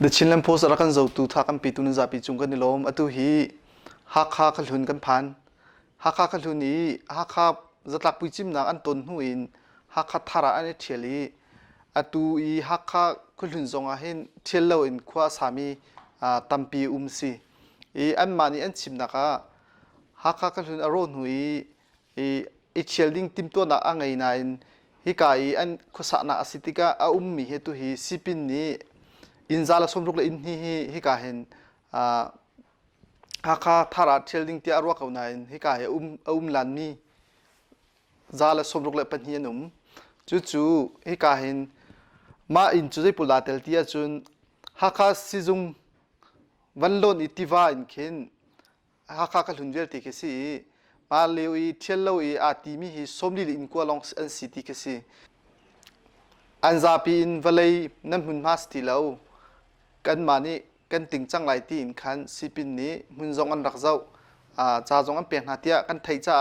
เดชินเลมโพสระกันเจ้าตูทากันปีตุนจับปีจุงกันนิลมอตุฮีฮักฮักขลุนกันพันฮักฮักขลุนนี้ฮักฮักจะตักปุยจิมนักอันตนหูอินฮักฮักทาระอันเทียลีอตุอีฮักฮักขลุนจงอาเห็นเทียลเลวอินขวาสามีตัมปีซีอีอันมานี่อันชิมนักฮักฮักขลุนอารมณ์หูอีเทียลดิ้งติมตัวนักอังไงนันฮิกายอันขสานาสิติกามีเหตุฮีสิปินนี้อินซาลสมรุกเลอินฮิกาเห็นฮักฮักทาราเชลดิงที่อารวาเขานายฮิกาเห็นลันมีซาลสมรุกเลปัญญานุ่มจู่ฮิกาเห็นมาอินจุดที่ปุลาเตลที่จุนฮักฮักซิซุงวันลนอิติวาอินเข็นฮักฮักลุนเวลติเคสีมาเลวีเชลเลวีอาติมีฮิสมดีลินกัวลองอันซิติเคสีอันซาปีอินวลัยน้ำหุ่นมาสติเลวกันมานี่กันติงจังไหลตีนคันสิปินนี้มุนจงอันรักเจ้าจ่าจงอันเปลี่ยนหาเตียกันไทยจ้า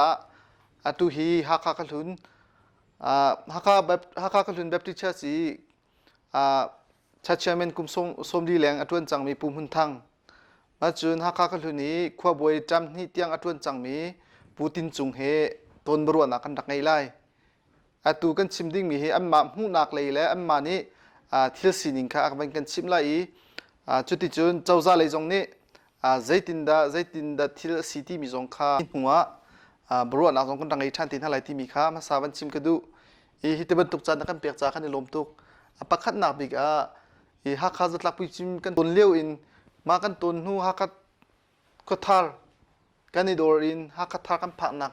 ตุฮีฮักฮักลุนฮักฮักลุนแบบที่เชื่อสิชัดเจนเป็นกุมสมดีแรงอัตวนจังมีปุ่มหุ่นทั้งมาจุนฮักฮักลุนนี้ขวบวยจำนี่เตียงอัตวนจังมีปูตินจุงเฮตนบรัวนักกันดักไงไล่ตุกันชิมดิ้งมีเฮอันมาหูนักเลยแล้วอันมานี่ทิลสินิงค่ะอันเป็นกันชิมไล่จุดที่จุนเจ้าซาเลยจงนี้ใจตินดาทิลสิที่มีจงค่ะหัวบรัวนักจงกันดังไงท่านตินอะไรที่มีค่ะมาสาวันชิมกันดูฮิตบันตุกจานนักกันเปียกจากกันในลมตุกปักขัดนักบิกฮักข้าจะลักไปชิมกันตุนเลี้ยวอินมากันตุนหูฮักขัดก็ทาร์กันในดอร์อินฮักขัดทาร์กันผักนัก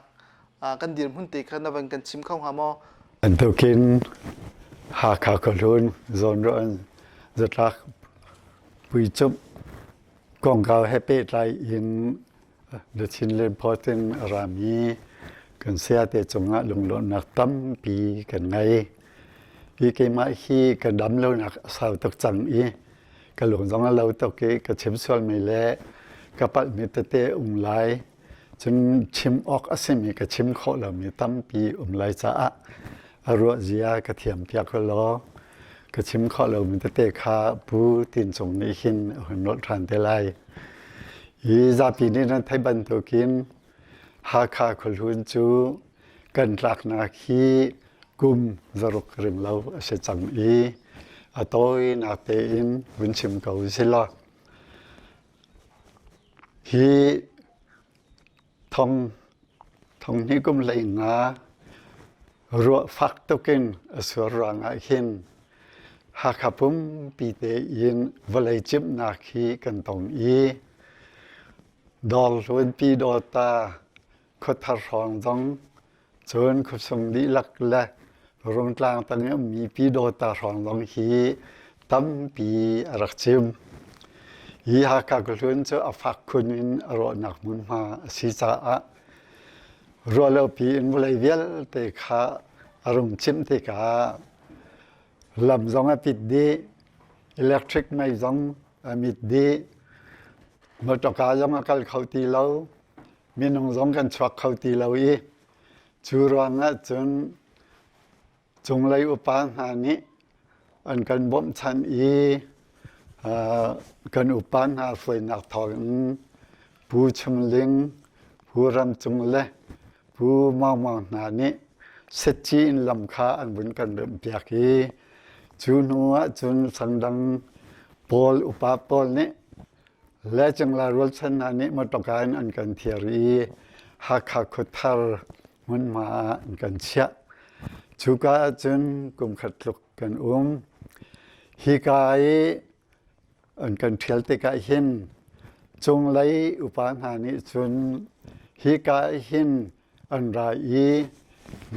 กันเดียมหุ่นตีกันนับกันชิมเข้าหาหม้ออันตุกินฮักข้ากลุนจนร้อนจะลักปุยจุบกองเขาให้เป็ดไรอินเดชินเลนพอตินรามีกันเสียแต่จงอ่ะลงหลนักตั้มปีกันไงอีกมาขี้กันดำแล้วนักสาวตกจังอีกันหลงจงอ่ะเราตกเกกันชิมส่วนไม่เละกับปัดมีเตไหลจนชิมออกอาศัยมีกันชิมข้อเรามีตั้มปีไหลจ้าอรัวเจียกระเทียมเปียกก็ล้อกระชิมข้อเรามีเตะขาปูตินจงนี้หินหันรถทานเตลัยอีจาปีนี้นั้นไทยบันตุกินหาคาคนหุ่นจูกันรักนาคีกุมจรุกริมเราเสจังอีอโตยนาเตอินวินชิมเกาสิลอฮีทองนี้กุมเลยนะรัวฟักตุกินสวรังอาหินหากปุ่มปีเตอินวลัยจิบนาคีกันตองอีดอลวันปีดอตาขดทารองจงจนขุสมดีลักและรวมกลางตั้งมีปีดอตารองจงฮีตั้มปีรักจิมฮีหากกลุ่นจะอฟักคุณอินรอนักมุนมาสิจ้ารัวเลปีอินวลัยเวลเตขาอารมณ์ชิมเตกาลำจงปิดดีอิเล็กทริกไม่จงมิดดีเมื่อตกาจงกัลเขาตีเรามีน้องจงกันชวักเขาตีเราอีจูรังจงเลยอุปาหานี้อันกันบ่มชันอีกันอุปาหาฝอยนักทองผู้ชมลิงผู้รำจงเล่ผู้มองนานี้เสจีนลำคาอันบุญกันเดิมเปียกีจูนัวจุนสังดังปอลอุปาปอลนี้และจังลารวลชนะนี้มาตการอันกันเทียรีฮักฮักขุทาร์มันมาอันกันเชียจูกาจุนกุมขัดลุกกันฮิกายอันกันเทียลติกาหินจงไลอุปาหานิจุนฮิกายหินอันไร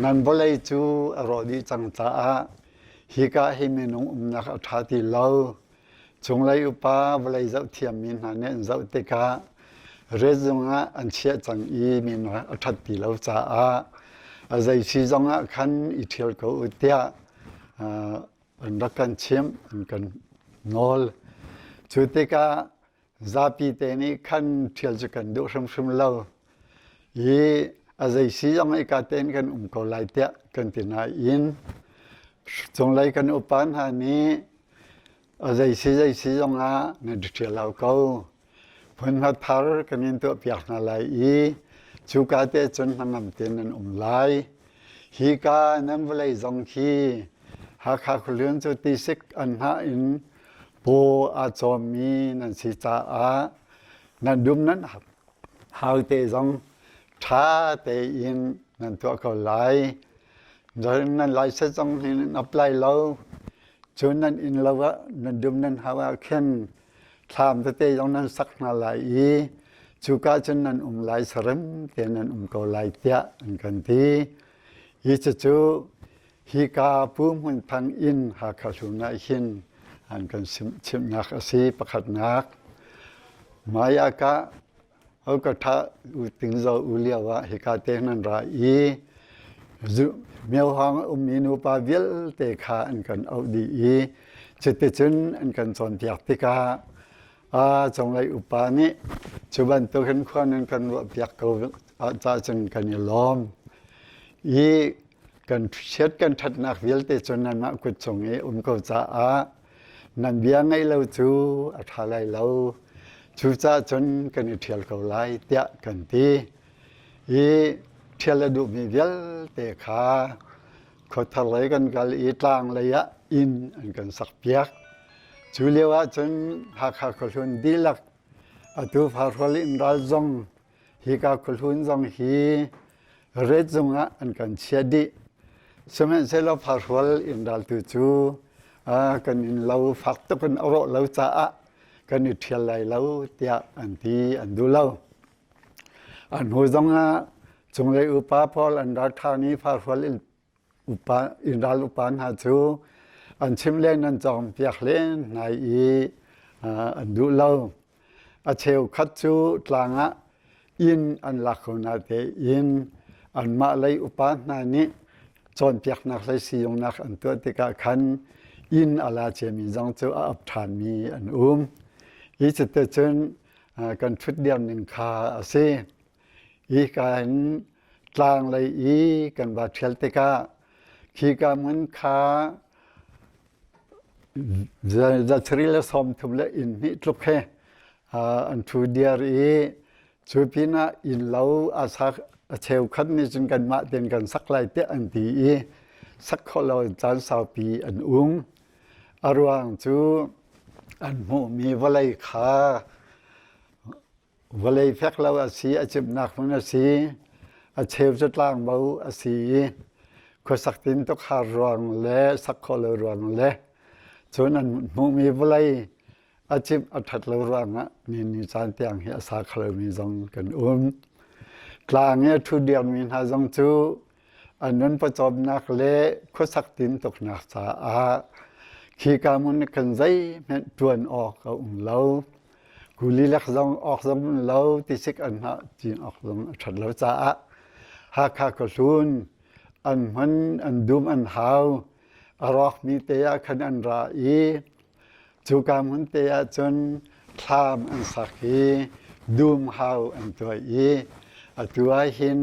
นันบลัยจูอรอดีจังตาฮิกายหิมินุนักอัฐาติเลาจงไลอุปาบลัยเจ้าเทียมมินหาเนี่ยเจ้าติกาเรจงะอันเชียจังอีมินอัฐาติเลาจ้าอาศัยชีจงะขันอิเทียลเขาอุตยาอันรักกันเชียมอันกันนอลจุติกาซาปีเตนี่ขันเทียลจะกันดูชมเลายีอาศัยชีจงะกาเตนกันก็ไลเตะกันตินาอินจงไลกันอุปานหานี้ อะไรสิจงอานั่นเดียวเราก็ผลหัดพาร์กันยินตัวเปียกนาลายจูกาเตจนมันนำเตนันไลฮีกานั่นเวลาจงคีหากขาคุเลียนจุติสิกอันหาอินโปอาจอมีนั่นสิจ้านั่นดุมนั้นหาเตจงท้าเตอินนั่นตัวเขาไลดังนั้นไลเสจงนี่นับไลเราจนนั้นอินเราว่านั่นดุมนั้นหาว่าเข็นทำเตยองนั้นสักนาลายจูกาจนนั้นไลสรมเตนั้นเขาไลเตียอันกันทีอีจะจูฮีกาปูมุนพังอินหาขาลุนาหินอันกันชิมนักสีประคัดนักมายากะเอากระทะอุติงโซอุเลียวะฮีกาเตนันราอีเมียวหางมีนูปาเวลเตคาอันกันเอาดีจิตจุนอันกันสอนเปียกติกาจงไรอุปานิจุบันตัวขันขวานันกันว่าเปียกเขาจะจนกันยล้อมกันเช็ดกันทัดนักเวลเตจนนั้นมากุศลก็จะนั่นเบียงไงเราจูอัฐาไรเราจูจะจนกันเที่ยวเขาไล่เตะกันทีเที่ยวดูมีเวลเตะขาเขาทะเลกันกันตางระยะอินอันกันสักเปียกจูเลียวจนหากเขาชนดีลักตัวฟาร์ฟลินรัลจงฮีกาคุลจงฮีเรจงอันกันเชียดีสมัยเสลฟาร์ฟลินรัลตัวจูกันอินเราฝักตะกันอรอเราจ้ากันอิเทียไลเราเตียอันทีอันดูเราอันหัวจงจงเลยอุปาพอลอันรัฐานีฟาร์ฟลินอุปาอินรัลอุปานหาจูอันชิมเล่นนั่นจอมเปียกเล่นในอันดูเล่าเชลคัดจูตลางอินอันลักนาเตอินอันมาเลยอุปานานี้จอนเปียกนักเลยสิยงนักอันตัวติกาขันอินอาลาเจมีจงจูอับฐานมีอันอีจิตเจนกันชุดเดียวหนึ่งคาเซอีกันกลางเลยกันบาเทลติกาขีกามันคาจะทรีเลสอมทุบเลอินนี่ทุบแค่อันทูเดียรีจูพินาอินเหลาอาศักเชลคันนี่จนกันมาเตียนกันสักไลเตอันตีสักคนเราจานสาวปีอันอารวงจูอันโมมีวลัยขาวลัยแฟกเราอาศีอาจิบนักมันอาศีเชลจะล่างเบาอาศีคนสักตินตกหารวงเละสักคนเรารวงเละจนนั้นมุมีวลัยอาชีพอัฐเรารังนี่จานเตียงเหียสาขเรามีจงกันกลางเนี่ยทุเดียนมีหาจงจูอันนั้นประจบนักเละคนสักตินตกนักสาขีกามุนกันใจแม่ตวนออกเอาเรากุลีลักจงออกจงเราติสิกอันหะจีนออกจงอัฐเราจ้าหากขสุนอันมันอันดุมอันหาวรอกมีเตียขันอันราจูกามุนเตียจนทามอันสักดุมหาวอันตัวตัวหิน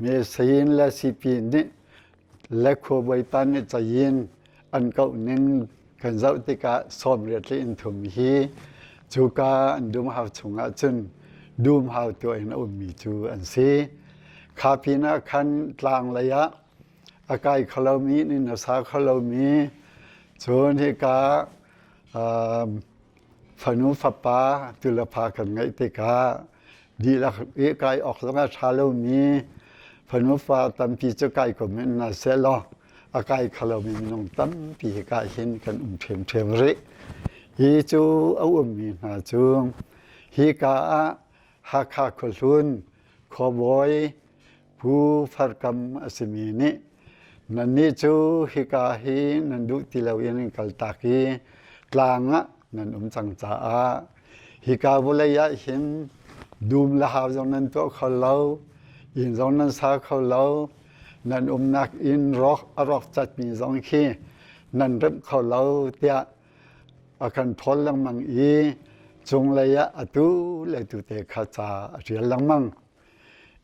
เมสินและสิปีนิและโคบอยปันจะยินอันเก่าหนึ่งกันเจ้าติกาสอมเรียดอินทุมจูกาอันดุมหาวชงจนดุมหาวตัวเองมีจูอันซีข้าพินาขันกลางระยะอากาศเขาเรามีนินสาเขาเรามีจนที่กาฝนุฝปาตุลภากันไงติกาดีละกายออกสงชาเรามีฝนุฟ้าตั้มปีเจ้ากายก็ไม่น่าเสียหรอกอากาศเขาเรามีน้องตั้มปีกายเห็นกันเทมริฮีจูเอามีนาจูฮีกาหาคาคลุนขอบอยผู้ฟัดกรรมอสมีนินันนี่จูฮิกาฮีนันดุติลาวินกัลตากีกลางนันจังจ้าฮิกาบุเลยยะหินดูมละหาวจงนั้นตัวเขาเล่าอินจงนั้นสาเขาเล่านันนักอินรอกจัดมีจงขี้นันเริ่มเขาเล่าเตียอาการทนลังมังจงเลยยะอตุเลยตุเตขาจาเรียนลังมัง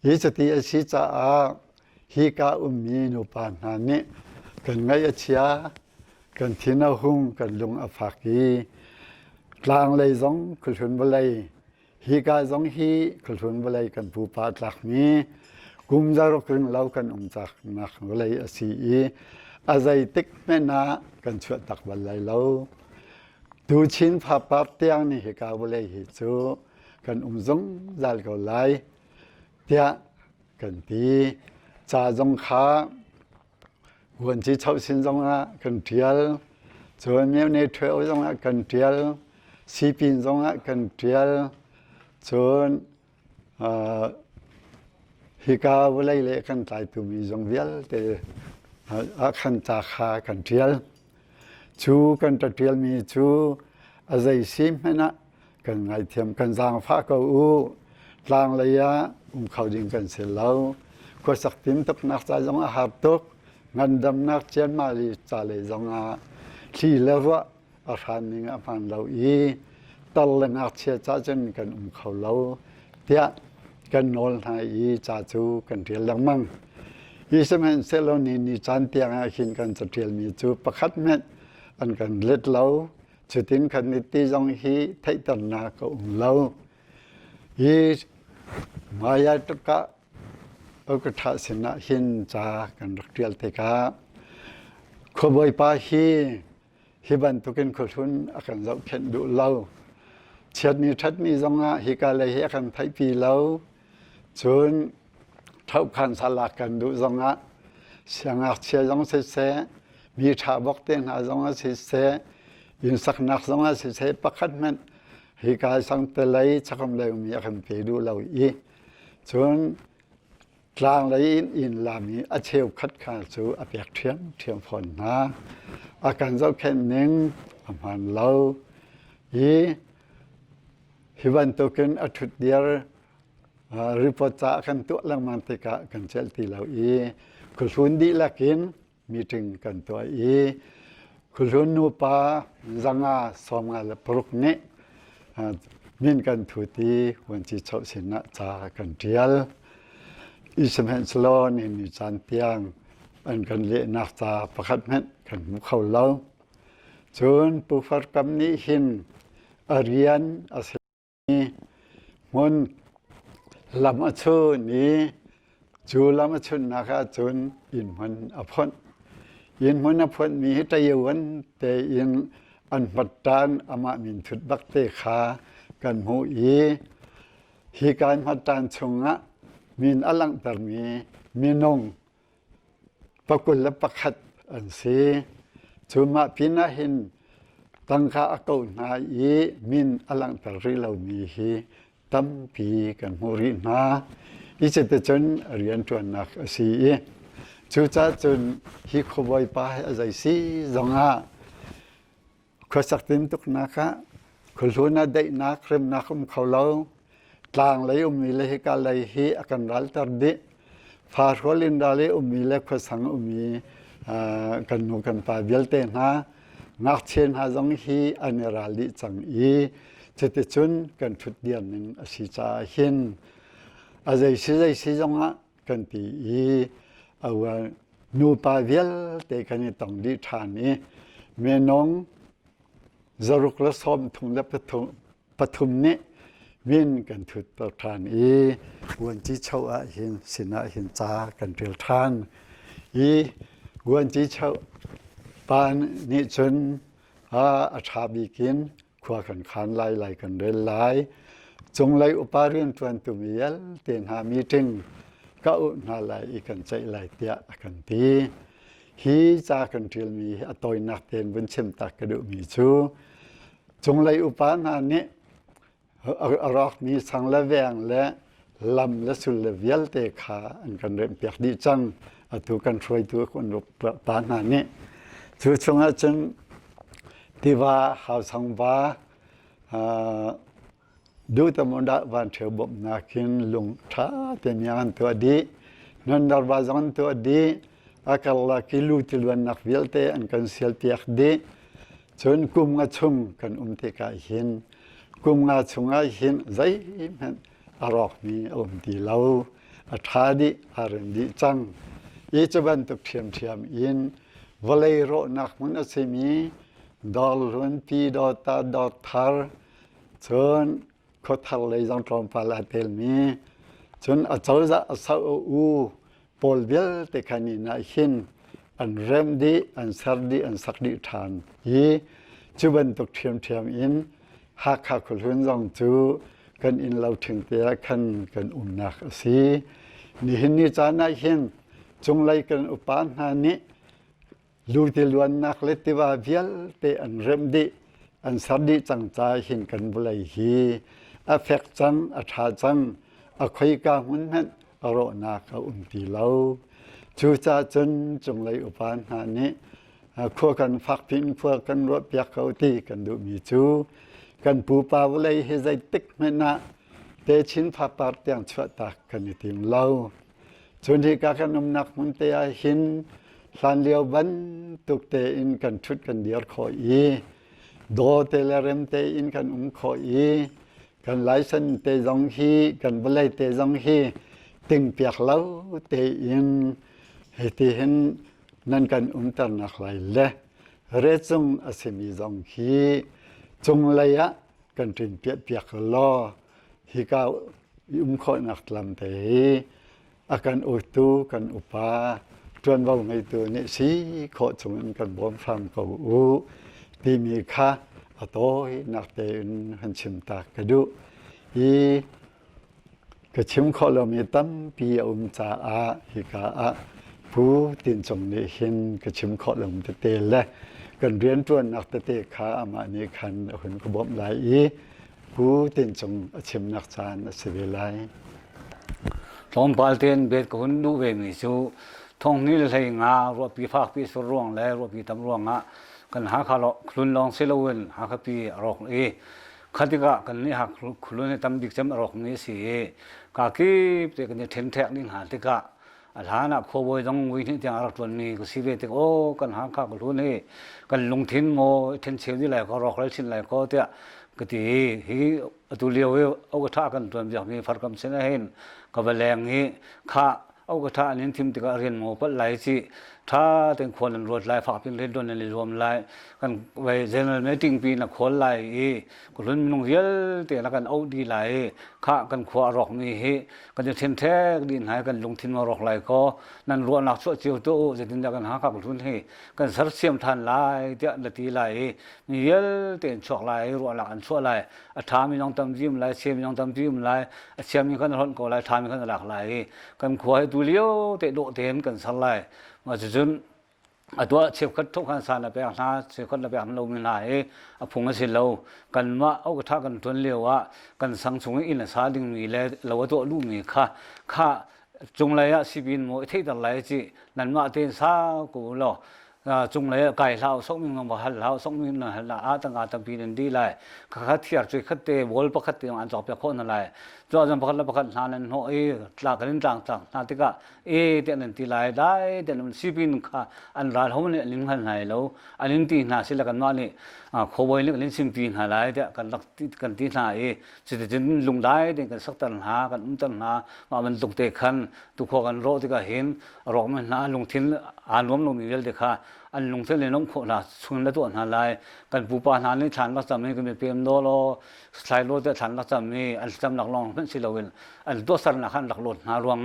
ยิจติอชิจาฮีกามีนุปานานิกันไงเชีย กันที่นาหุ่งกันลุงอภากีกลางเลยสองคุลชุนบลัยฮีกาสองฮีคุลชุนบลัยกันผู้ปาดหลักมีกุมจารกรึงเล่ากันจากนักบลัยอสีอาศัยติกแม่นากันชวดตักบลัยเล่าดูชินภาพปาเตียงนี่ฮีกาบลัยฮิจูกันจงจัลก็ไลเตียกันตีจ่าจงขาวันที่เช้าสินจงอ่ะกันเทียลส่วนเมียในเทวจงอ่ะกันเทียลสีปินจงอ่ะกันเทียลส่วนฮิกาบลัยเล็กกันตายตุมีจงเวียลแต่อาคันจ่าขากันเทียลชูกันตะเทียลมีชูอาศัยซิมนะกันไงเทียมกันจางฟ้าก็ลางระยะเขาดิงกันเสร็จแล้วก็สักทิมตกนักใจจงอาหารตกงันดำนักเชียนมาลีจ่าเลยจงอาที่เลวะอาหารนิงอภันเราตลอดนักเชียจ่าจนกันเขาเราเดียกันโนลหายจ่าจูกันเทียลลังมั่งสมัยเซลล์นี่จันเตียงหินกันจะเทียลมีจูประคัดเม็ดอันกันเล็ดเราจุดทิ้งคันนิติจงฮีไทยตันนาก็เรามายาตุกะอกทัศนะหินจากันรักเดียลเทกาขบอยปาฮิบันตุกินขุนอากันเราเข็นดูเราเชียดนี้ทัดนี้จงฮิกาเลยอากันไทยปีเราจนเท่าคันสลากันดูจงเสียงเชียจงเสมีชาบอกเต็นหาจงเสยินสักนักจงเสประคัดมันฮิกาสังเตลัยชักมเลยมีอากันไปดูเราจนกลางเลยอินลามีอาเชวคัดขาสู่อเปียกเทียมฝนนะอาการเจ้าแค่หนึ่งประมาณเราฮิวันตุกินอัตุเดียร์ริปตากันตัวลังมันติกะกันเชลตีเราคุชุนดีละกินมีถึงกันตัวคุชุนนูปาจังอาสอมงาลปรุกเนมินกันทุตีวันที่เช้าสินะจากันเทียลสมัยสโลนี่มีจันเตียงอันกันเละนักจาประคัดเม็ดกันมุขเขาเล่าจนผู้ฟัดกำนี้หินอริยันอาศัยมันลำอัชนี้จูลำอัชนะคะจนอินมันอภนอินมันอภนมีให้ตะยวันแต่อินอันปัตตานอามามินทุดบักเตขากันหูฮีการปัตตานชงะมินอลังตรมีนงปะกุลและปะขัดอันซีจุมาพินาหินตั้งข้าอากานามินอลังตรีเรามีฮีตั้มปีกันมูรินาเจตจนเรียนจวนนักสีจูจ้าจนฮีขบอยปาให้ใจซีจงอาขสักติมตุกนักะคุณรู้น่าได้นักเริ่มนักเขาเล่ากลางเลยมีเลยกาเลยฮีอากันรัลตัดดิฟาร์โคลินดาเลยมีเลยขสังมีกันนูกันปาเบลเตนะนักเชนหาจงฮีอันรัลดิจังเจตจุนกันทุดเดียนหนึ่งสิจาหินอาศัยสิจงกันตีเอาว่านูปาเวลเตกันต้องดิฐานนี้เมนงจรุกละสมทุงและปฐุมนี้วินกันทุดประทานวันที่เช้าหินสินะหินจากันเรียลทานวันที่เช้าปานนิจนอาชาบิกินขวากันขานไล่กันเดินไล่จงไล่อุปาเรื่องตวนตุมียลเตียนหามีถึงก็อุณาไล่กันใจไล่เตียกันตีฮีจากกันเทียลมีอตอยนักเตียนบนเชื่อมตักกระดูมีชูจงไล่อุปานานี้รอกมีสังละแวงและลำและสุลเวียลเตขาอันกันเริ่มเปียกดีจังตัวกันช่วยตัวคนรบปานานี้ชูชงอาจารย์ที่ว่าเขาสังว่าดูตมดาวันเทบบนักขินลุงท้าเต็มยันตัวดีนันดาร์บาจันตัวดีอาคัลลาคิลูติลวันนักเวลเตอันกันเสียเปียกดีจนกุมงาชงกันเตกาหินกุมงาชงหินใจมันอารอกมีตีเหลาอัฐาดิอารันดิจังจะบันตุกเทียมอิน วลัยโรนักมุนอสิมีดอลลุนปีดอตาดอทาร์จนขดทัลเลยจังตรอมพาลาเตลมีจนอาจารย์จะอาสาอูปอลเวลเตคันินาหินอันเริ่มดีอันสักดีอันสักดีทานยีจุบันตกเทียมอินหากขาคุนจังจูกันอินเราถึงเตียขันกันนักสีนี่หินนี่จานาหินจงไลกันอุปานหานิลูติลวนนักเลติว่าเวลเตอันเริ่มดีอันสักดีจังใจหินกันบุไลฮีอเฟกจังอัฐาจังอคอยกาหุนนั้นอโรนักตีเลาจูจ่าจนจงไลอุปานหานิขั้วกันฟักพินขั้วกันรถเปียกเขาตีกันดูมีจูกันปูปาวเลยเฮใจติกไม่นะเตชินพาปาร์ตียงชวตักกันติมเล่าจนที่การนำนักมุนเตียหินสันเลียวบันตุกเตอินกันชุดกันเดียร์ขออีโดเตลเรมเตอินกันขออีกันไลสันเตจงฮีกันบลัยเตจงฮีติงเปียกเล่าเตอินเฮติเห็นนั่นกันตรนักไหลเละเรจงอสิมีจงฮีจงเลยะกันถึงเปียกล้อฮิกาขอนักลำเตอาการอุตุกันอุปาจวนว่าไงตัวนี้สีขอจงกันบ่มฟังเขาที่มีค่าอโต้นักเตนหันชิมตากระดูกระชิมขอเรามีตั้มปีจ่าอาฮิกาผู้ตินจงเนหินกระชิมขอเรามีเตและกันเรียนตัวนักเตะขาอามานิคันหุ่นกบไหลผู้ตินจงชิมนักจานสิเวไลทองปาลเตนเบ็ดคนดูเวมิสูทองนี้เลยงารวปีฟากปีสุร่วงและรวปีตำรวงกันหาขาลคลุนลองเซลวินหาขปีรอกขัดกะกันนี่หักคลุนในตำดิกจำรอกนี้สิกากีเตกันเนี่ยเทนแทกนิ่งหาติกะอาหารนักขบวยต้องวิ่งที่ยังรักตัวนี้ก็สิเวติโอกันหาข้าวคลุนนี่กันลงทิ้งโมเทนเชลที่ไหนก็รอกแล้วชิ้นไหนก็เตะก็ที่ฮีตุเลียวเอากระทะกันตัวอย่างนี้ฟัดกันเส้นเห็นก็เป็นแรงนี้ข้าเอากระทะนี้ทิมติกะเรียนโมปัดไหลสิถ้าเป็นคนรถไหลฝากเป็นเล่นโดนในรวมไหลกันไว้เจนไม่ติ้งปีนักคนไหลก็ลุ้นนุ่งเยอะแต่ละกันเอาดีไหลข้ากันขวารอกนี้เฮกันจะเทนแท้ดินหายกันลงทิ้งมารอกไหลก็นั่นรัวนักชั่วเจียวโตจะดินกันหาข้ากันทุนเฮกันสัตย์เสียมทันไหลเดียละตีไหลมีเยอะแต่ช็อกไหลรัวหลักอันชั่วไหลทามีน้องตำจิ้มไหลเสียมีน้องตำจิ้มไหลเสียมีกันร้อนก็ไหลทามีกันหลักไหลกันขวายตัวเลี้ยวแต่โดเทนกันสันไหลมาจนตัวเชื่อคัดทุกขันสารไปหาเชื่อคัดไปหาเราไม่ได้พุ่งมาสิเรากันว่าเอากระทะกันทวนเลี้ยวกันสังสงอินสาดึงมีแล้วเราตัวลูกมีข้าจงเลยสิบินโมเทตอะไรจีนั่นว่าเต้นสากูหรอจงเลยไก่เราส่งมีมาหันเราส่งมีนั่นหันละตั้งแต่ปีนั้นดีเลยข้าเทียบช่วยขัดเตะวอลปักขัดเตะอันจอบไปคนอะไรจอจังปักขัดแล้วปักขัดนั่นโหหลักกันต่างนาติกะเต้นนั่นตีไรได้เต้นมันสิบินข้าอันร้านเขาเนี่ยลิงหันไหนแล้วอันนี้ตีน่าสิละกันว่านี่ขบวนนี้ลิงสิบปีหันไหนเด้กันลักกันตีน่าสิจะลุงได้เด้กันสักตันหากันตันหาว่ามันตกเตะขันตุกขกันโรติกะเห็นรอกมันน่าลงทิ้งอ่านรวมลงมีเยอะเด็กค่ะอันลงเส้นเลยน้องโคน่ะชุนแล้วตัวนั้นลายกันปูปานานนี่ฐานรักษาไม่ก็มีเพียงโดโลสายโลแต่ฐานรักษาไม่อันจำหลักลองเป็นสิลวินอันตัวสารนักขันหลักหลดหารวง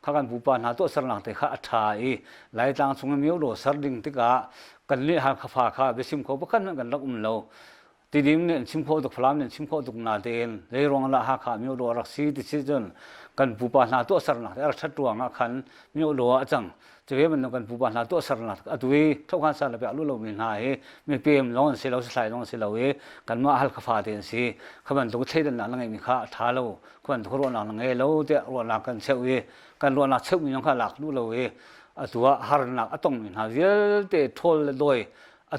ข้ากันปูปานหาตัวสารนักแต่ข้าอัฐายหลายต่างสงมีโอโดสารดิ่งติกะกันนี่หาข้าข้าไปชิมเขาประกันกันรักเราทีนี้เนี่ยชิมเขาตุกพลามเนี่ยชิมเขาตุกนาเดนเลยรวงละหาข้ามีโอโดรักซีติชิจนกันปูปานหาตัวสารนักแต่รักชัดรวงขันมีโอโดจังจะเห็นมันกันผู้บ้านหาตัวสารนัดตัวทุกคนสารแบบรู้เราไม่หายไม่เปลี่ยนลองเสียเราใส่ลองเสียเรากันมาฮัลคฟ้าเต็นสิขบันตัวเทดันนั่งไงมีข้าท้าเราขบันตัวรัวนั่งไงเราเดี๋ยวรัวนักกันเชื่อกันรัวนักเชื่อมีน้องข้าหลักรู้เราตัวฮาร์นักต้องมีหาเยอะแต่ทนโดย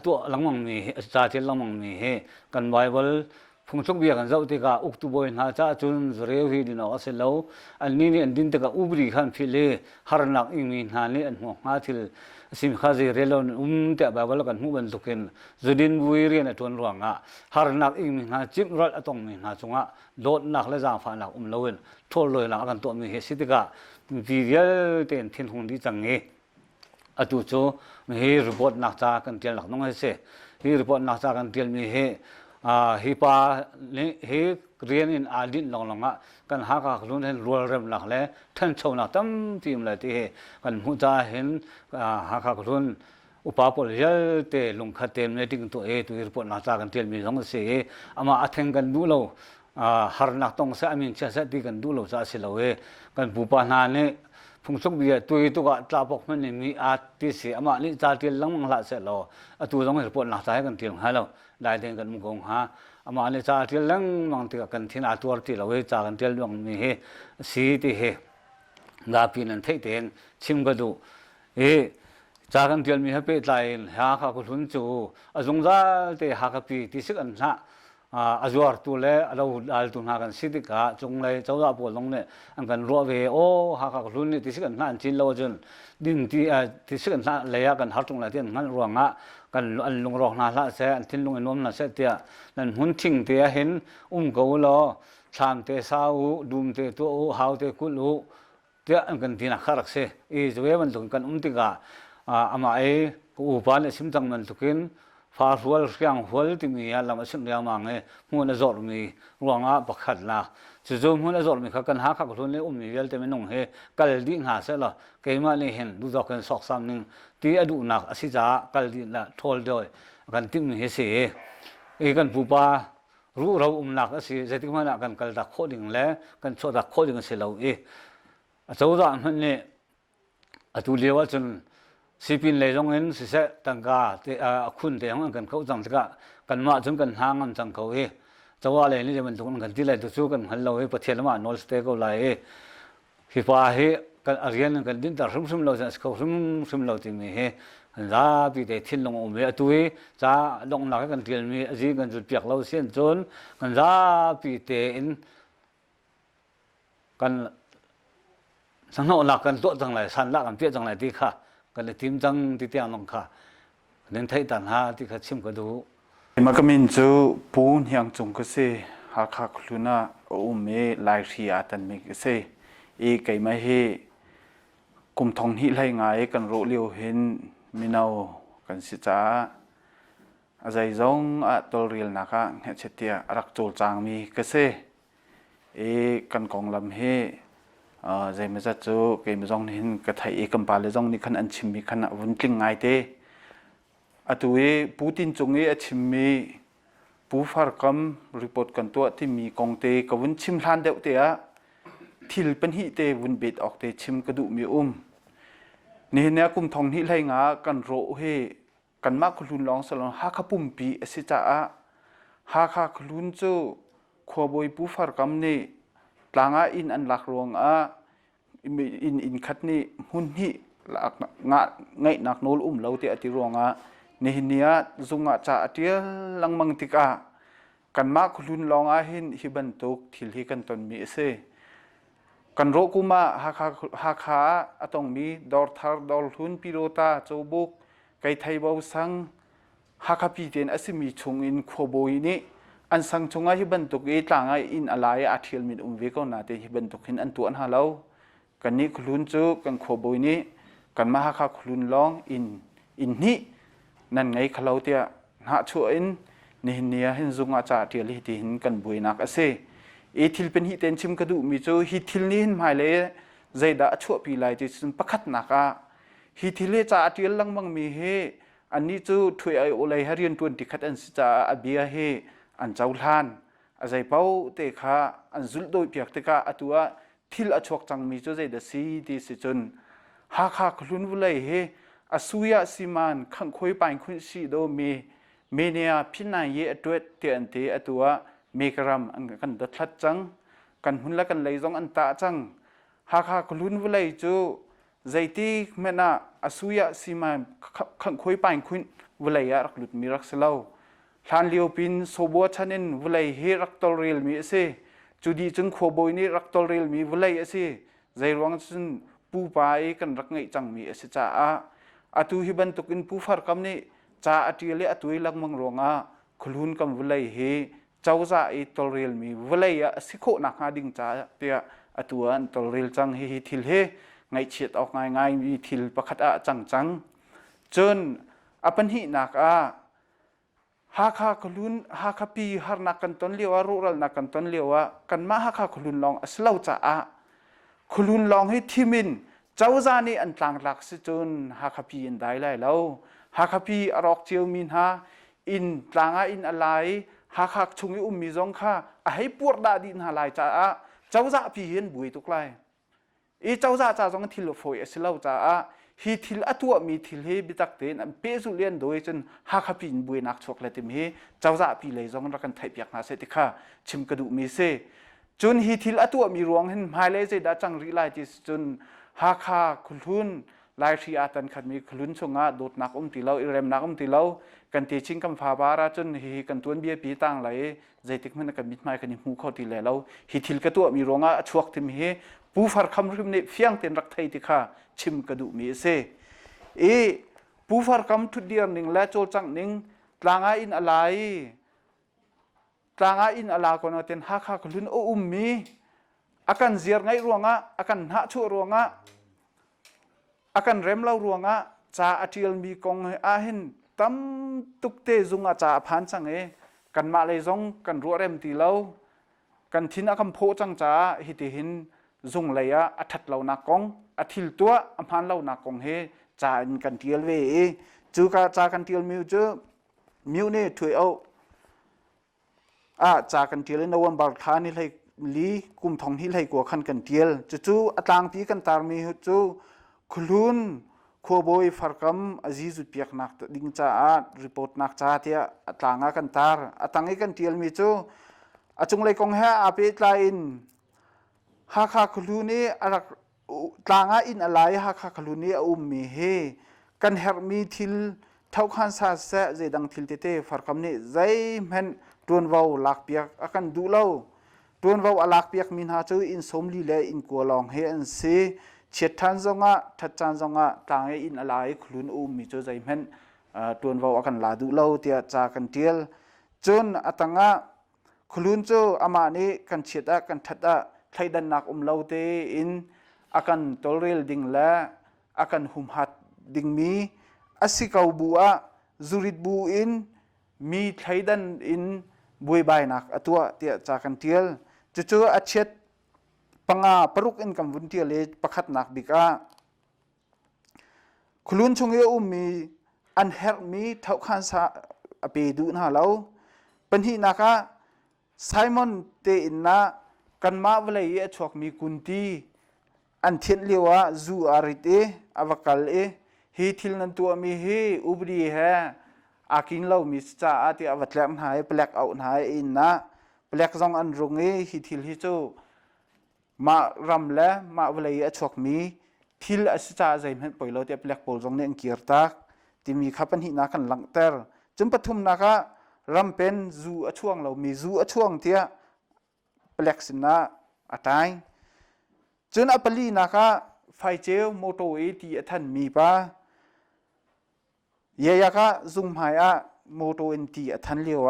ตัวหลังมังมีจาเจหลังมังมีกันไบเบิลพงชกเบียกันเจ้าติกาอุกตุบอยนาจ้าจุนเรียวฮีดินเอาเสลาอันนี้เนี่ยดินติกาอุบริขันฟิเลฮาร์นักอิมีนานี่อันหัวหาทิลสิมข้าเจเรลอนเตะแบบว่ากันหูบันตุกินจุดินบุยเรียนตัวหลวงฮาร์นักอิมีนาจิมรัดต้องมีนาจงโดดนักและจางฝันนักเลวินทั่วเลยนักกันตัวมีเหตุสิติกาวิเดียเต็นทิ้งหงดีจังเง atu chu mi hi report nak cha kan tel lak nong se hi report nak cha kan tel mi he hi pa hi rian in adin long longa kan ha ka lun hen rual rem lak le than chho na tam tim la ti he kan hu cha hen ha ka lun upa pol yal te lung kha tem ne ting to e tu report nak cha kan tel mi long se ama atheng kan du lo har nak tong sa amin cha sa ti kan du lo cha se lo e kan bu pa na ne phung suk bia tui tu ka tla pok man ni mi a ti se ama ni cha ti lang mang la se lo atu jong report nak cha kan tel ha lo dai den kan mu gong ha ama ni cha ti lang mang ti kan thin a tur ti lo e cha kan tel dong mi he si ti he ga pi nan thei ten chim ga du e cha kan tel mi ha pe tlai ha kha ko thun chu azung za te ha ka pi ti sik an na azuar tu le alo dal tu na kan sidika chung le chawda pol long ne an kan ro ve o ha ka lun ni ti sik an nan chin lo jon din ti sik an na le ya kan har tung la tin ngan ruanga kan an lung ro na la se an tin lung nom na se tia nan hun thing te hen go lo tham te sa u dum te tu u hau te ku lu tia an kan tin a kharak se e zwe man lung kan ti ga ama e ku pa le sim tang man tukin fa rual riang hol ti mi ya lama sim ya mang e mu na zor mi ruanga pakhat la chu zo mu na zor mi kha kan ha kha khun le mi vel te me nong he kal di nga se la ke ma ni hen du zo kan sok sam ning ti adu nak asi ja kal di la thol doi kan ti mi he se e kan pu pa ru ro nak asi je ti ma na kan kal da kho ding le kan cho da kho ding se lo e a zo da man ne atu lewa chun sipin le jong en si se tangka te khun te hang kan khau jang ka kan ma chung kan hang am chang khau e chawa le ni man tung kan ti lai tu chu kan hal lo e pathian ma nol ste ko lai e hi pa he kan arian kan din tar sum lo jan khau sum lo ti mi he ra bi te thin long me tu e cha long la kan til mi aji kan ju piak lo sen chon kan ra bi te in kan sang no la kan to jang lai san la kan pia jang lai ti khaกันเลยทีมจังที่เตียงลงค่ะเน้นไทยตันหาที่เขาชิมก็ดูมันก็มีจูปูนยังจงก็เสหาคักลุนะอุ้มเมลายที่อาตันมีก็เสอีไก่ไม่เฮกุมทองที่ไรง่ายกันโรเลียวเห็นมีนากันสิจ้าอาใจจงอาตอลเรียลนะคะเฮเชตียรักโจลจางมีก็เสอีกันกองลำเฮใจมันจะจูเกี่ยมจงเห็นกระไทยกัมปาเลจงนี่ขันอันชิมมีขันวุ่นกลิ้งไงเตะอัตุเอปูตินจงเอชิมมีปูฟาร์กัมรีพอร์ตกันตัวที่มีกองเตะกับวุ่นชิมลานเดียวเตะทิลเป็นหิเตะวุ่นเบ็ดออกเตะชิมกระดูมีนี่เนี่ยกุมทองหิไลงากันโรเฮกันมากขลุนลองสลองฮักขปุ่มปีเอสิจ้าฮักขลุนจูขวบอยปูฟาร์กัมนี่ตลางอินอันหลักรวงอินคัดนี่หุ่นนี่หลักงะไงนักโนลเราเตะติรวงนี่เนี่ยจุงจ่าเตียลังมังติกากันมากขลุนลองเห็นฮิบันตุกทิลฮิกันตนมีเสกันโรกุมาฮักขาต้องมีดอร์ทาร์ดอลทุนปิโรตาโจบุกไกไทยเบาสังฮักปีเตนอสิมีชงอินขวบอยนี่อันสังชงฮิบันตุกต่างอินอะไรอาทิลมิดเวก็นาเตฮิบันตุกหินอันตัวอันฮาเลากันนี้ขลุนจูกันขวบอยนี่กันมาฮักขลุนลองอินนี่นั่นไงขลาวเตียหาช่วยนี่เนี่ยเห็นจุงอาจารย์เทียลิหินกันบุยนักเสอีทิลเป็นหิเตนชิมกระดูมีจูหิทิลนี่หมายเลยใจด่าชั่วปีไลที่สุนประคัดนักหิทิลจ่าเทียลังมังมีเฮอันนี้จูถวยไอโอไลฮารียนตัวติขัดอันสิจ่าอเบียเฮอันเจ้าลานอะไรเป้าเตะขาอันจุลโดยเปียกเตะกาตัวทิลอชวกจังมีจูใจเดซีดีสิจนฮักขลุนวุไลเฮอสุยาสิมันขังคุยไปคุณสีโดมีเมเนียพินายเยอตัวเตียนเตอตัวเมกรัมอันกันดัดทัดจังกันหุ่นละกันเลยจงอันตาจังฮักลุนวุไลจูใจที่เมน่าอสุยาสิมันขังคุยไปคุณวุไลยารักหลุดมีรักเสลาทานเลียวปินโซบัวชันินวุไลเฮรักตอลเรลมีเสจูดีจึงขวบอยนี่รักตอลเรลมีวุไลเสใจรวงจึงปูไปกันรักไงจังมีเสจ้าอตุฮิบันตุกินผู้ฟาร์กัมนี่จ่าอติเลอตุยลังมังรองขลุนกัมวุไลเฮเจ้าจ่าไอตอลเรลมีวุไลสิโคนักหาดิ่งจ่าเตียอตัวอันตอลเรลจังเฮทิลเฮ ไงเฉียดออกง่ายมีทิลประคัดจังจนอปันหินักหากขลุนหากปีหานักกันต้นเลียวรุรัลนักกันต้นเลียวกันมาหากขลุนลองสลาวจ้าขลุนลองให้ทิมินเจ้าจานี่อันต่างหลักสิจนหากปีอินได้เลยแล้วหากปีอรอกเจียวมินฮาอินต่างอินอะไรหากชงอุมมีจงค่ะให้ปวดดาดินหาลายจ้าเจ้าจะปีเห็นบุยตุกไลเจ้าจะจงทิลโฟยสลาวจ้าฮีทิลตัวมีทิลเฮบิตักเตนอันเปสุเลียนโดยจนหากปีนบุยนักชกเลติมเฮเจ้าจะปีเลยจงรักันไทยเปียกนาเสติค่ะชิมกระดูมีเซจนฮีทิลตัวมีรวงเห็นหายเลยเจดาจังริไลติสจนหากคุลุนลายที่อาตันขัดมีคุลุนชงโดดนักตีเลาอิเรมนักตีเลากันตีชิงคำฟ้าบาราจนฮีกันตัวเบียปีต่างไหลใจติกมันกันมิดไม้กันหูเข้าตีแล้วฮีทิลกระตัวมีรวงชวกติมเฮปูฟาร์คำริมเนเฟียงเต็นรักไทยติค่ะชิมกระดูมีเซปูฟาร์คำทุดเดียร์หนึ่งและโจจังหนึ่งตลางอินอะไรตลางอินอะไรคนเอาเต็นหากคุลุนมีakan ziar ngai ruanga akan ha chu ruanga akan rem lau ruanga cha atial mi kong a hin tam tukte zunga cha phan change kan ma le zong kan ru rem ti lau kan thin akam pho chang cha hi ti hin zung leya athat lau na kong athil tua amhan lau na kong he cha in kan tial ve chu ka cha kan tial mi chu miu ne thui au cha kan tial no wan bar tha ni laiลีกุมทองที่ไหลกว่าขันกันเทียลจู่ๆต่างปีกันตามมีจู่ขลุนขัวบอยฟาร์กัมอาจีจุดเปียกนักดิ้งจ้ารีพอร์ตนักจ้าเทียต่างกันตาต่างกันเทียลมีจู่จงเลยกงแห่อาเปิดไลน์หากขลุนนี่ต่างอินอะไรหากขลุนนี่มีเฮกันเฮร์มีทิลเท่าขันซาเสะใจดังทิลเตฟาร์กัมนี่ใจเหม็นตัวนวาวหลักเปียกกันดูเล่าตัวเราอลักเปียกมินหาจูอินสมลีเลอินกัวลองเฮอันซีเฉียดทันจงะทัดจานจงะต่างอินอะไรคลุนมีจูใจเหม็นตัวเราอากันลาดูเล่าเตียจากกันเทียลจนอัตงะคลุนจูอามานี้กันเฉียดกันทัดไทยดันนักเล่าเตอินอากันตอลเรลดิงละอากันหุมหัดดิงมีอาศิกาบัวจุริดบูอินมีไทยดันอินบุยใบนักตัวเตียจากกันเทียลจู่ๆอาเช็ดปังปรุกอินกำวุ้นเทียเลประคัดนักบิกาคลุนชงเอมีอันเฮร์มีเท่าขันซาอเปดูน่าเราเป็นที่นักไซมอนเตอินนะกันมาเวลัยชวกมีกุนตีอันเทียนเลียวจูอาริเตอวกัลฮีทิลนันตัวมีฮีอุบดีแฮอากินเรามีจ้าอาที่อวัตแลมหายแปลกเอาหายอินนะแปลกจงอันรุงฮิทิลฮิจูมารำและมาเวลัยชวกมีทิลอสิจ้าใจมันปล่อยเราที่แปลกโปรจงเนี่ยเกียรตักที่มีขับปัญหานักกันหลังเตอร์จนปฐุมนักรำเป็นจูอช่วงเรามีจูอช่วงเทียแปลกสินะอาตายจนอปลีนักไฟเจลโมโตที่ท่านมีปะเยียกะซุ่มหายโมโตอินตีทันเลียว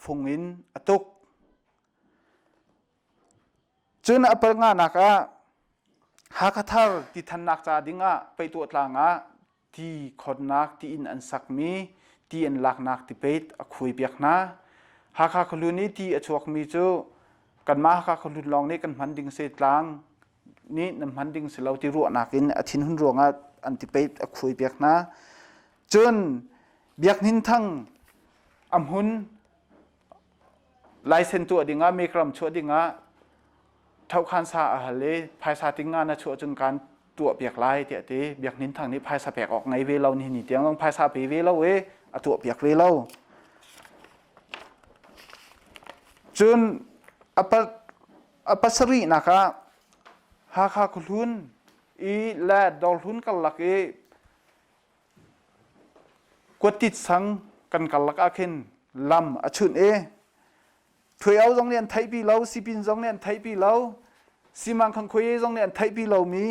ฟงอินตุกจนอปงานักหากทาร์ที่ทันนักจาดิงไปตัวตลางที่คนนักที่อินอันสักมีที่อินลักนักที่เป็ดคุยเปียกนะหากขลุนนี้ที่อชวกมีจูกันมาหากขลุนลองนี้กันพันดิงเสตลางนี้นำพันดิงเสลาที่รัวนักอินอธินหุนรัวงอันที่เป็ดคุยเปียกนะจนเบียกนินทั้งอัมหุนลายเส้นตัวดิ่งเมกรัมชัวดิ่งเท่าคันซาอาเลภายซาติงนะชัวจนการตัวเบียกลายเตะเตเบียกนินทั้งนี้ภายซาแปกออกไงเวเรานี่เตียงต้องภายซาไปเวเราตัวเบียกเวเราจนอปัสรีนะคะหากคุลุนและดอลทุนกันลักกวติดสังกันกัลลักอาเคนลำอชุนถวยเอาจงเนียนไทยปีเราสิปินจงเนียนไทยปีเราสิมังคังคุยจงเนียนไทยปีเรามี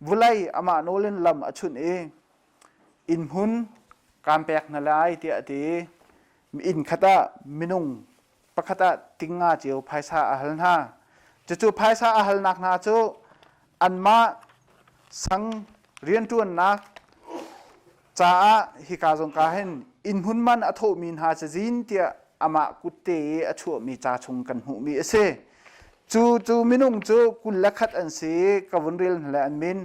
วุไลอามาโนเลนลำอชุนอินหุนการแปลกนาลายเตียตีอินขตามินุงปะขตาติงงาเจียวภายซาอาหลนาจู่ๆภายซาอาหลนักนาจูอันมา สังเรียนจวนนักจ้าฮิกาจงกาเห็นอินหุนมันอโทมินหาจะจินเตียอามากุเตอชัวมีจ้าชงกันหูมีเอเซจูมินุงจูกุลละขัดอันเสกวนเรียนและอันมิน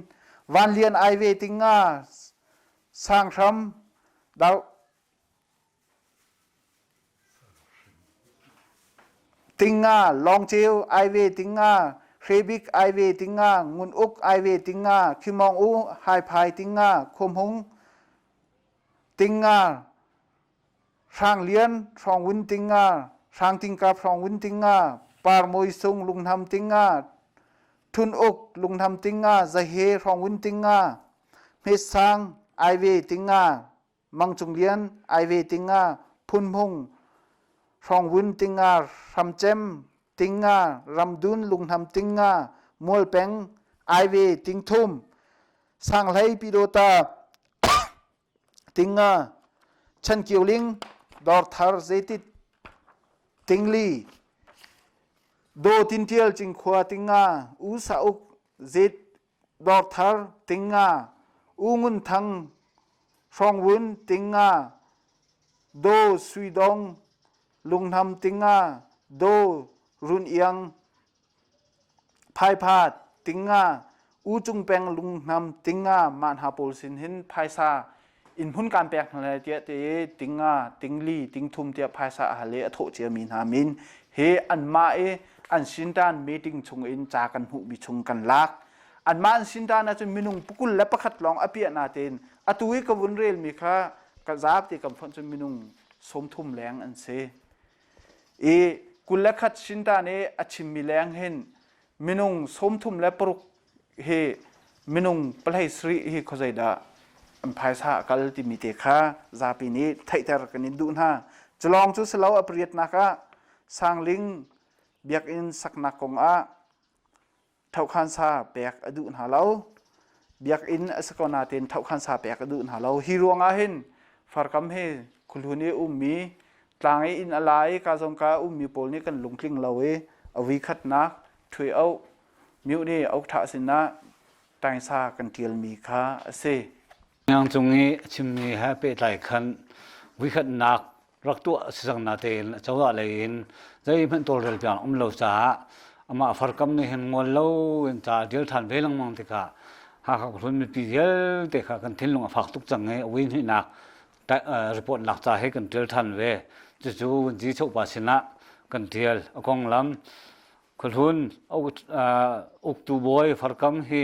วันเรียนไอเวติงาสร้างทำดาวติงาลองเจียวไอเวติงาเรบิกไอเวติงางุนอุกไอเวติงาคิมองอูไฮพายติงาคมหงติงาช่างเลียนช่องวินติงาช่างติงกาช่องวินติงาปาร์มวยซุงลุงทำติงาทุนอกลุงทำติงาจะเฮช่องวินติงาเมสังไอเวติงามังจงเลียนไอเวติงาพุนพงช่องวินติงารำเจมติงารำดุนลุงทำติงามวลแปงไอเวติงทุ่มสร้างไหปิโดตา ติงาฉันเกียวลิงดอร์ทาร์เซติติงลีโดตินเทียลจิงขวาติงาอูสาอุกเซตดอร์ทาร์ติงาอูงุนทังช่องวุนติงาโดสวีดองลุงทำติงาโดรุนเอียงพายพาดติงาอูจุงแปงลุงทำติงามานหาโปลสินหินพายซาอินพุนการแปลกอะไรเจ้าเตติงาติงลีติงทุมเจ้าภาษาฮาเลอโถเจียมินหามินเฮอันมาอันสินดานมีติงชงอินจากันหูบิชงกันลักอันมาอันสินดานนะจนมินุงปุกุลและประคัดลองอภิยนาเตนอตุยกบุนเรลมีค่ะกระซาบที่กับพนจนมินุงสมทุมแรงอันเซกุลและคัดสินดานอชิมมีแรงเห็นมินุงสมทุมและปรุกเฮมินุงปลายสรีเฮขใจดาภายษากัลติมิเตค่ะซาปีนี้ไทยแต่กันนิดูนะจะลองจุสลาวอปริยตนักสร้างลิงเบียกอินสักนักกงเท่าขันซาแปกอดุนหาเราเบียกอินสกอนาเตนเท่าขันซาแปกอดุนหาเราฮิรวงอาเห็นฟาร์กัมเฮคุณหุนีมีกลางอินอะไรกาจงกามีโพลนี้กันลงคลิงเราอวิคัดนักช่วยเอามิวนี่เอาท่าสินะตายซากันเทียลมีค่าเซยังจงนี้ชิมมีฮะเปิดไหลคันวิคัดนักรักตัวสังนาเตนเจ้าอะไรอินใจมันตัวเรียลเปียงเราจ้าอามาฟาร์กัมนี่เห็นงอลเราเห็นจ้าเดียวทันเวลังมังติกาหากคนมีปีเดียวเด็กกันทิ้งลงฝักตุกจังไงวินให้นักแต่รีพอร์ตหลักจ้าให้กันเดียวทันเวจู่ๆวันที่ชกบาสินะกันเดียวกองลำคนหุ่นอุกตูบอยฟาร์กัมฮี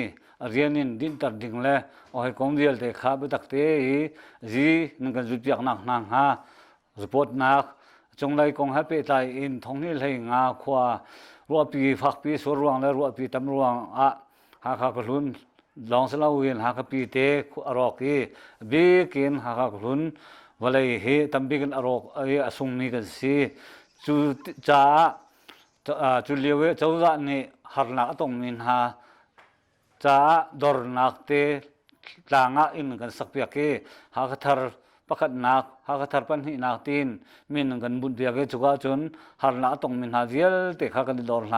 เรียนดินตัดดิ่งเลยเอาให้กองเดียวเด็กข้าไปตักเตะจีนั่งกันจุดเปียกนักฮะรีพอร์ตนักจงไล่กองให้ไปตายอินท้องนี้เลยงาขวารัวปีฝักปีสวรวงและรัวปีตำรวงหากคนหุ่นลองสลาวินหากปีเตะรอกีเบกินหากคนหุ่นวันเลยเฮตั้มเบกินรอกส่งมีกันสิจุจ้าจุเลียวเจ้าจ้านี่หานักต้องมินหาจ้าดอร์นักเตลางอินกันสักเปียกหากทาร์ประคัดนักหากทาร์ปันหินักตีนมินกันบุญเปียกจุกาจนหานักต้องมินหาเดียลเตะกันดอร์ไหน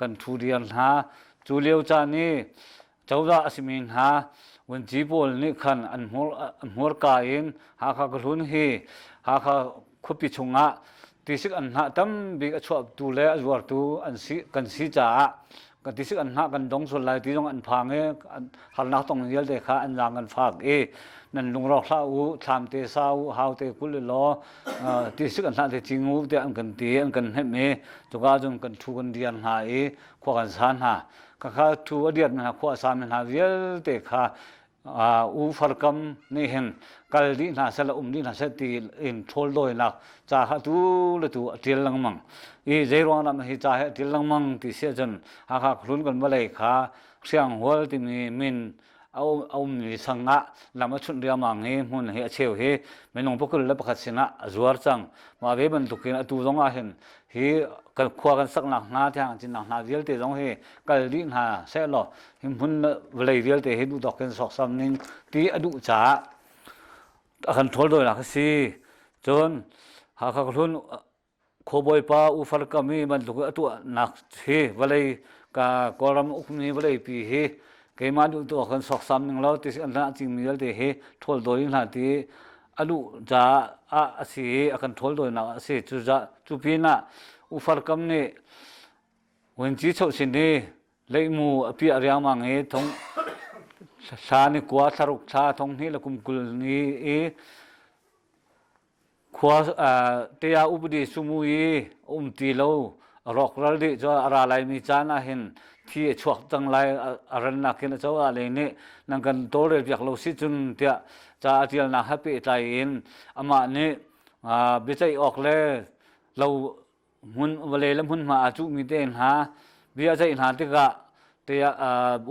กันทูเดียลหาจุเลียวจ้านี่เจ้าจ้าสิมินหาวันจีบอลนี่ขันอันหัวกายินหากกลุ่นฮีหากคุปิชงะที่สิอันหาตั้มบิกชอบดูแลจวดดูอันสิกันสิจ้ากันที่สิอันหากันดงสุดเลยที่ตรงอันพังหันนักต้องเยอะเด็กข้าอันรางกันฝากนั่นลุงรอกข้าวทำเตะสาวหาวเตะกุลล้อที่สิอันหาเตะจิงูเตะอันกันตีอันกันเห็นไหมจุกาจงกันทุกันเดียนหาขวากันสานหาข้าทุเดียนหาขวาสานหาเยอะเตะข้าฟาร์กัมนี่เห็นกัลดีน่าเสละดีน่าเสตีอินทอลโดยนักจ้าฮัตูละตูเทียลังมังเจรวงนั้นฮิจ้าเทียลังมังที่เสียจนหากคลุ้นกันมาเลยข้าเสียงหัวที่มีมินเอามีสังะลำมาชุนเรียมังมุนเชียวไม่ลงพวกเราประคัดสินะจวดจังมาเว็บันทุกินตูตรงอาเห็นกันขวากันสักหนักหน้าที่จินหนักหน้าเดียวเตะตรงกัลดีน่าเสละมุนเวลาเดียวเตะดูดอกกันสอกซ้ำนึงที่อดุจ้ากันทอลโดยนักสิจนหากคลุ้นขบอยป้าอุฟาร์กัมมีมันถูกตัวนักเวลากอรำอุกมีเวลาปี ke ma du to kan sok sam ning lo ti an na ching mi te he thol do ring la ti alu ja a si akan thol do na se chu ja chu pi na u far kam ne wen chi chho sin ni lei mu api arya ma nge thong sa ni kwa tharuk tha thong ni la kum kul ni e khwa te ya ubdi sumui ti lo rok ral di cho ara lai mi chana hin thi chuak tang lai aran na kin cho a le ni nang kan tol re biak lo si chun tia cha atial na happy tai in ama ni bi chai ok le lo mun wale lam hun ma chu mi ten ha bi a chai na ti ga te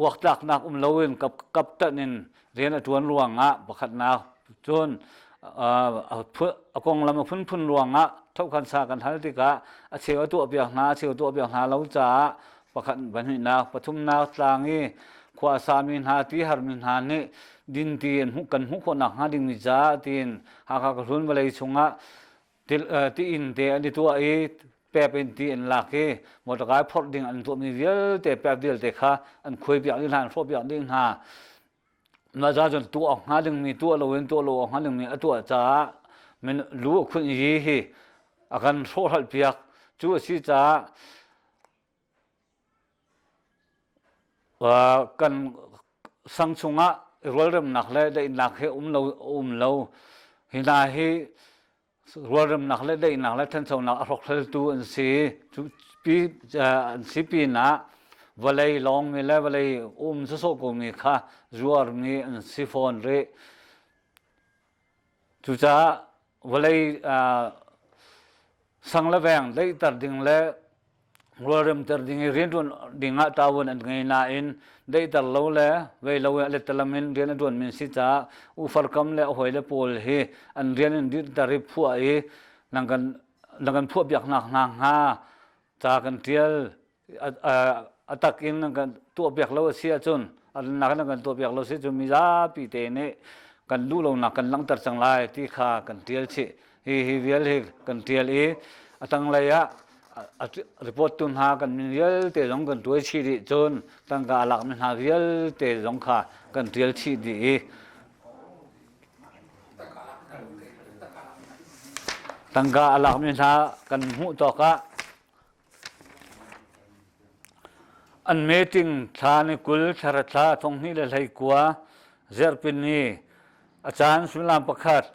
wak tak nak loin kap ta nin rian a tuan ruanga pakhat na chun akong lam phun ruanga thau khan sa kan hal ti ka a cheu tu biak na lo cha pakhat ban hi na pathum na tlangi khwa sa min ha ti har min ha ni din tin hu kan hu kho na ha ding mi cha tin ha kha ka run balai chunga ti in te ani tu a pe pen ti en la ke mo ta ga phot ding an tu mi riel te pe dial te kha an khoi biak ni han ro biak ding ha na za jon tu ha ding mi tu lo wen tu lo ha ding mi a tu cha men lu khun yi hi akan ro hal biak chu si cha kan sang chunga rol rem nak le dei nak he lo hina hi rol rem nak le dei nak le than chau nak rok thel tu an si chu pi an si pi na valai long mi le valai so ko mi kha zuar mi an si phone re chu cha valai sang la veng dei tar ding le rorem tar ding rin don dinga tawon an ngai na in dei tar lo le ve lo le talamin rian don min si cha u far kam le hoi le pol he an rian in dir tari phu ai nangan phu biak nak ha cha kan tial atak in nangan tu biak lo sia chun an nangan tu biak lo si chu mi za pi te ne kan lu lo na kan lang tar chang lai ti kha kan tial chi hi vial he kan tial e atang lai ya report tun ha kan min riel te jong kan tuai chi ri chon tang ka alak min ha riel te jong kha kan riel chi di tang ka alak min ha kan hu to ka an meeting tha ni kul thara tha thong ni le lai kwa zerpin ni achan sulam pakhat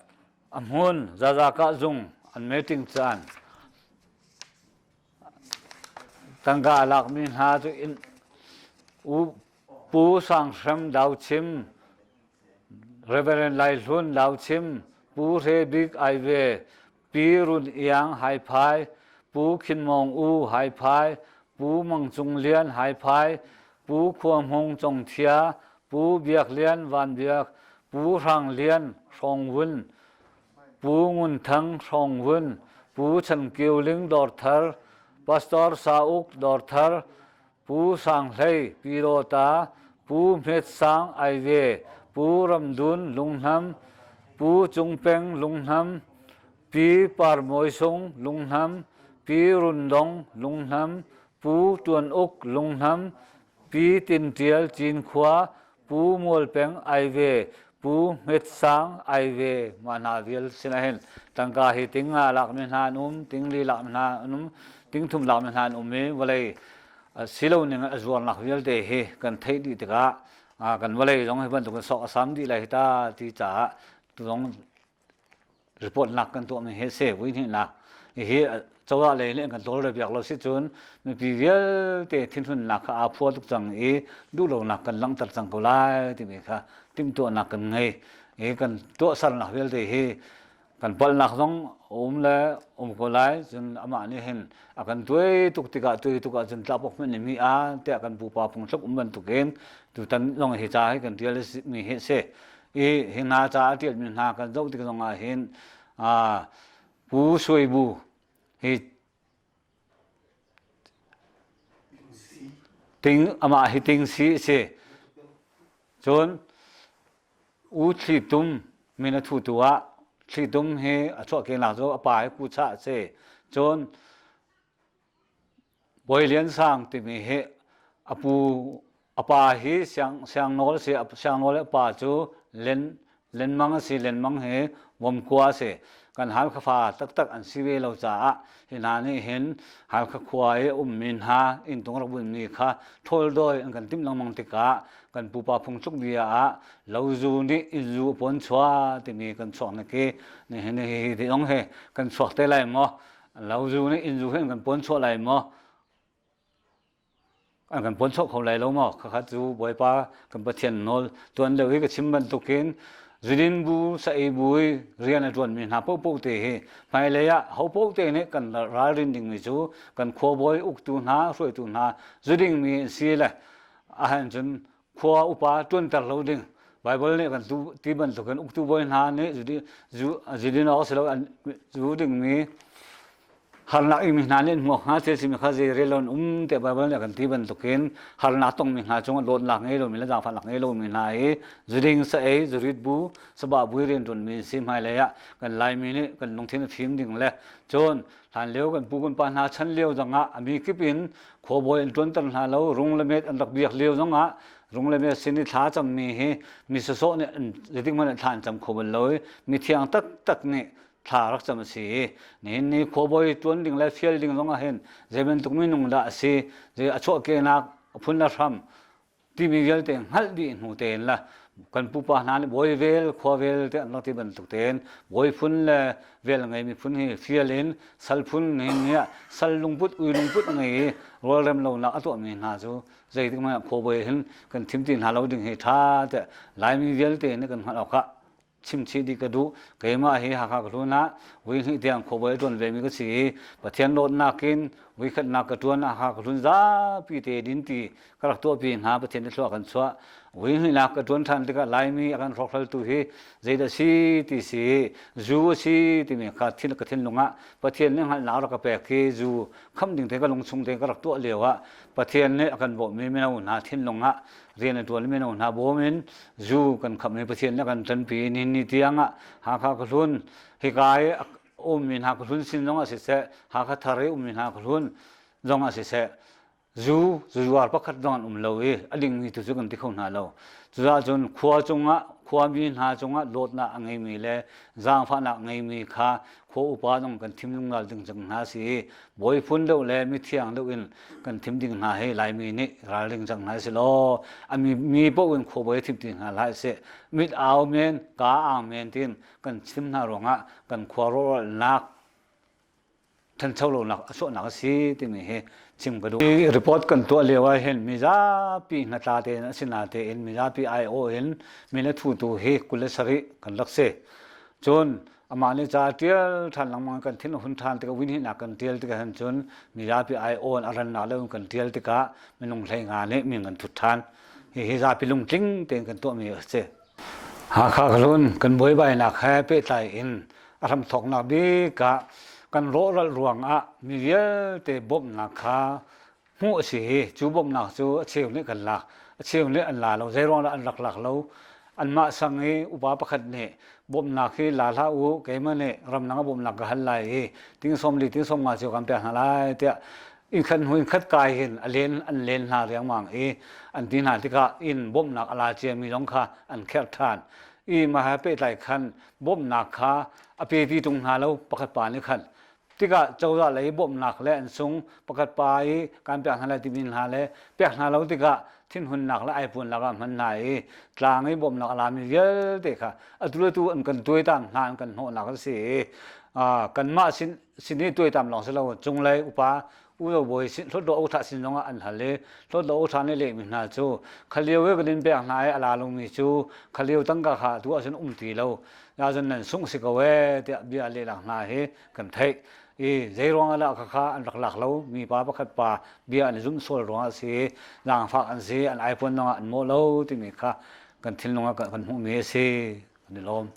amhun za ka zung an meeting chan tangga alak min ha chu in u pu sang sam dau chim reverend lai lun dau chim pu re big ai ve pi run yang hai phai pu khin mong u hai phai pu mang chung lian hai phai pu khuam hong chong thia pu biak lian van biak pu rang lian song wun pu ngun thang song wun pu chan kiu ling dor thar pastor sauk dor thar pu sang hlei pirota pu met sang ai ve pu ram dun lungnam pu chungpeng lungnam pi par moi sung lungnam pi rundong lungnam pu tuan uk lungnam pi tin tial chin khwa pu mol peng ai ve pu met sang ai ve manavial sinahen tangka hi tinga lak min hanum tingli lak min hanum ting thum lak min han me walai silo ning azwar nak vial de he kan thei di taka kan walai jong he ban tu so asam di lai ta ti cha tu jong report nak kan tu me he se wi ni na he chawa le le kan tol re biak lo si chun mi pi vial te thin thun nak a phu tuk chang du lo nak kan lang tar chang ko lai ti me kha tim to nak kan ngai kan to sar nak vial de he kan pal nak jong le ko lai chun ama ni hen akan tuai tuka chun tlapok men mi a te akan bu pa pung thok ban tuken tu tan long he cha he kan tial mi he se he na cha tial min na kan dau ti ka long a hen pu soi bu he ting ama he ting si se chon u thi tum mina thu tuwa thi tum he a chwa ke la zo apa he ku cha se chon boy lian sang ti mi he apu apa hi siang nol se siang nol pa chu len mang si len mang he bom kwa se kan hal kha fa tak an siwe lo cha a hinani hen hal kha khwa e min ha in tung ra bun ni kha thol doi an kan tim lang mang te ka kan pu pa phung chuk dia a lo zu ni in zu pon chwa ti mi kan chok na ke ne he ne he ti ong he kan chok te lai mo lo zu ni in zu hen kan pon chwa lai mo anh cần bốn số không lại lâu mà các chú bồi ba cần bắt tiền nol tuần đầu cái chim bắn tục kiến riêng bu say bui riêng là tuần mình hấp bốc tê phải lấy á hấp bốc tê này cần ra riêng đình người chú cần khoa bồi uk tu na rồi tu na riêng mình xí là anh chân khoa upa tuần tờ lâu đình Bible này cần tu ti bắn tục cần uk tu bồi na này riêng nó sẽ lâu anh riêng mình harna imi nanin mo ha te sim khazi relon te babal ne kan tiban tukin harna tong mi ha chung lon la ngei lo mi la ja fa la ngei lo mi na e zring sa e zurit bu saba bu ren ton mi sim hai le ya kan lai mi ne kan long thin phim ding le chon han leo kan pu kan pa na chan leo janga ami kipin kho boy ton tan ha lo rung le met an rak biak leo janga rung le met sin ni tha cham mi he mi so ne zeding man than cham kho bal loi mi thiang tak ne thà rắc chăm si nên ni khó bồi tuấn đình lại phiêu đình giống hen giờ bên tụi mình nung đã si giờ chỗ kia na phun na ram ti mi vel tiền hal đi nu tiền là cần pupa na bồi vel khó vel tiền nó ti bên tụi tiền bồi phun là vel ngày mi phun hi phiêu lên sal phun này sal lung put ui lung put ngày rồi làm lâu na tụi mình na chú giờ thì mà khó bồi hen cần thêm tiền hà lâu đình hi tha lại mi vel tiền nó cần hà cả chim chi đi cái đủ cái mà hi hạ khắc luôn á với những tiếng khổ bơi tuần về mình cái gì và thiên đồn nạc in với khát nạc cái tuần hạ khắc luôn giá pi tê đến tì các tổ pin ha và thiên đồn kan xóa với những nạc cái tuần than thì cái lai mi akan rọc hal tu hi dây đó si tì si du si tì mình khát thiên cái thiên lung á và thiên những hal nào cái bè kia du không định thấy cái lung sung thấy cái tổ liều á và thiên này akan bộ mi nào na thiên lung á riêng là tuần mình nào na bố mình du cần khăm này thiên là cần chân pi ni tiếng á hạ khắc luôn hi cái mình hạ khắc luôn xin giống sẽ hạ khắc thare mình hạ khắc luôn giống sẽ du ar bắc khát dọn lâu ấy anh đi từ chỗ cần thì không hà lâu ra chọn khoa chung á khoa min hà chung á lót na ngay mi le giang pha na ngay mi kha khoa upa dong cần thím lung nal ding chang na si boy phun đâu le mi thiang đâu in cần thím ding na he lai mi ni ra ding chang na si lo ami mi bo in khoa boy thím ding ha lai se mit ao men ka ang men tin cần thím na ronga cần khoa ro nak thân châu lâu nạc số nạc xí thì mình he chim cái đó report cần tua liều ai hen mình ra pi ngã ta thế nó xin là thế in mình ra pi ai o hen mình là thu tu he kule sari cần lắc xe chôn ama ne cha tiel than lang mang kan thin hun than te ka win hi na kan tiel te ka han chon mi ra pi ai o aran na lo kan tiel te ka mình nong thlai nga ne mi ngan thut than hi ra pi lung tling te kan to mi che ha kha luôn kan boi bai na kha pe tai in aram thok na bi ka kan ro ral ruang a mi ye te bom na kha mu si chu bom na chu cheu ne kan la cheu ne an la lo zai rong la an lak lak lo an ma sang e upa pakhat ne bom na khi la la u ke ma ne ram na bom na ka hal lai ting som li ting som ma chu kam pe ha lai te in khan hui khat kai hin an len na riang mang e an tin ha ti ka in bom na ala che mi long kha an kher than i ma ha pe tai khan bom na kha ape ti tung ha lo pakhat pa ni khan tika châu ra lấy bom nạc lệ anh sung pakat pai kan piak halai timin hale piak na lo tika thin hun nak la iphone la ga man nai tlang ei bom nak ala mi yel te kha atul tu an kan tuai tam han kan ho nak se kan ma sin ni tuai tam long se lo chung lai upa u lo boi sin thot do tha sin long an hale thot do tha ne le mi na chu khaliu we kan piak nai ala lo mi chu khaliu tang ka kha tu asin ti lo ya jan nan sung se ko we te bia le la na he kan thai dây rong ala kha an lak lo mi pa pakhat pa bia an zum sol rong se lang fa an se an iphone no an mo lo ti mi kha kan thil no kan hu me se ni lom